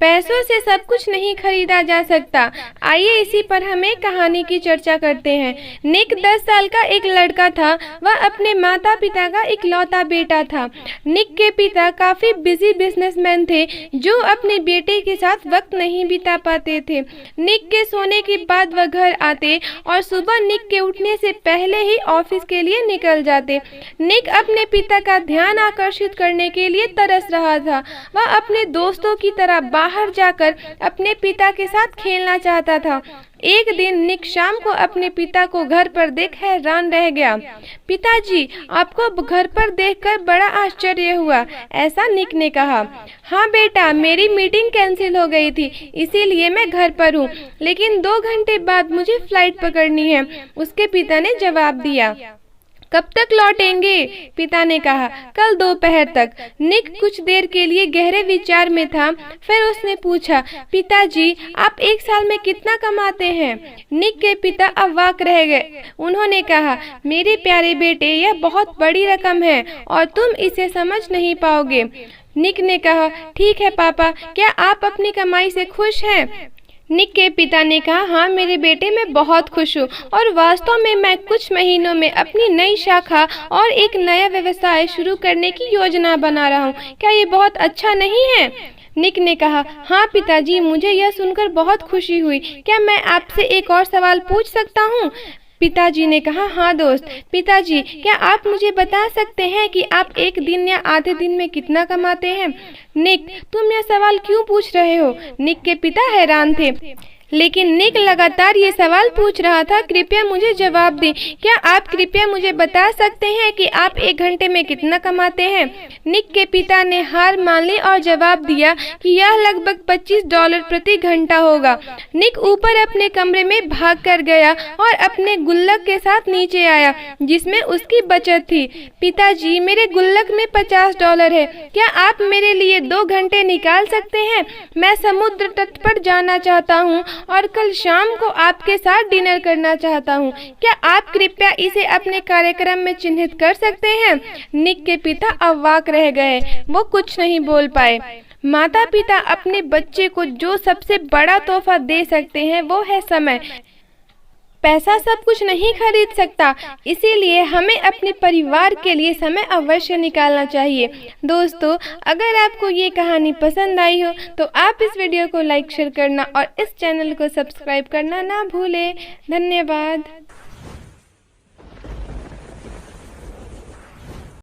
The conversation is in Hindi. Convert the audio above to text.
पैसों से सब कुछ नहीं खरीदा जा सकता। आइए इसी पर हम एक कहानी की चर्चा करते हैं। निक 10 साल का एक लड़का था। वह अपने माता पिता का इकलौता बेटा था। निक के पिता काफी बिजी बिजनेसमैन थे जो अपने बेटे के साथ वक्त नहीं बिता पाते थे। निक के सोने के बाद वह घर आते और सुबह निक के उठने से पहले ही ऑफिस के लिए निकल जाते। निक अपने पिता का ध्यान आकर्षित करने के लिए तरस रहा था। वह अपने दोस्तों की तरह बाहर जाकर अपने पिता के साथ खेलना चाहता था। एक दिन निक शाम को अपने पिता को घर पर देख हैरान रह गया। पिताजी, आपको घर पर देखकर बड़ा आश्चर्य हुआ, ऐसा निक ने कहा। हाँ बेटा, मेरी मीटिंग कैंसिल हो गई थी, इसीलिए मैं घर पर हूँ, लेकिन 2 घंटे बाद मुझे फ्लाइट पकड़नी है, उसके पिता ने जवाब दिया। कब तक लौटेंगे? पिता ने कहा, कल दोपहर तक। निक कुछ देर के लिए गहरे विचार में था। फिर उसने पूछा, पिताजी, आप 1 साल में कितना कमाते हैं? निक के पिता अवाक रह गए। उन्होंने कहा, मेरे प्यारे बेटे, यह बहुत बड़ी रकम है और तुम इसे समझ नहीं पाओगे। निक ने कहा, ठीक है पापा, क्या आप अपनी कमाई से खुश हैं? निक के पिता ने कहा, हाँ मेरे बेटे, मैं बहुत खुश हूँ और वास्तव में मैं कुछ महीनों में अपनी नई शाखा और एक नया व्यवसाय शुरू करने की योजना बना रहा हूँ। क्या ये बहुत अच्छा नहीं है? निक ने कहा, हाँ पिताजी, मुझे यह सुनकर बहुत खुशी हुई। क्या मैं आपसे एक और सवाल पूछ सकता हूँ? पिताजी ने कहा, हाँ दोस्त। पिताजी, क्या आप मुझे बता सकते हैं कि आप एक दिन या आधे दिन में कितना कमाते हैं? निक, तुम यह सवाल क्यों पूछ रहे हो? निक के पिता हैरान थे, लेकिन निक लगातार ये सवाल पूछ रहा था। कृपया मुझे जवाब दें। क्या आप कृपया मुझे बता सकते हैं कि आप 1 घंटे में कितना कमाते हैं? निक के पिता ने हार मान ली और जवाब दिया कि यह लगभग $25 प्रति घंटा होगा। निक ऊपर अपने कमरे में भाग कर गया और अपने गुल्लक के साथ नीचे आया जिसमें उसकी बचत थी। पिताजी, मेरे गुल्लक में $50 है। क्या आप मेरे लिए 2 घंटे निकाल सकते हैं? मैं समुद्र तट पर जाना चाहता हूँ और कल शाम को आपके साथ डिनर करना चाहता हूँ। क्या आप कृपया इसे अपने कार्यक्रम में चिन्हित कर सकते हैं? निक के पिता अवाक रह गए। वो कुछ नहीं बोल पाए। माता पिता अपने बच्चे को जो सबसे बड़ा तोहफा दे सकते हैं वो है समय। पैसा सब कुछ नहीं खरीद सकता, इसीलिए हमें अपने परिवार के लिए समय अवश्य निकालना चाहिए। दोस्तों, अगर आपको ये कहानी पसंद आई हो तो आप इस वीडियो को लाइक शेयर करना और इस चैनल को सब्सक्राइब करना ना भूलें। धन्यवाद।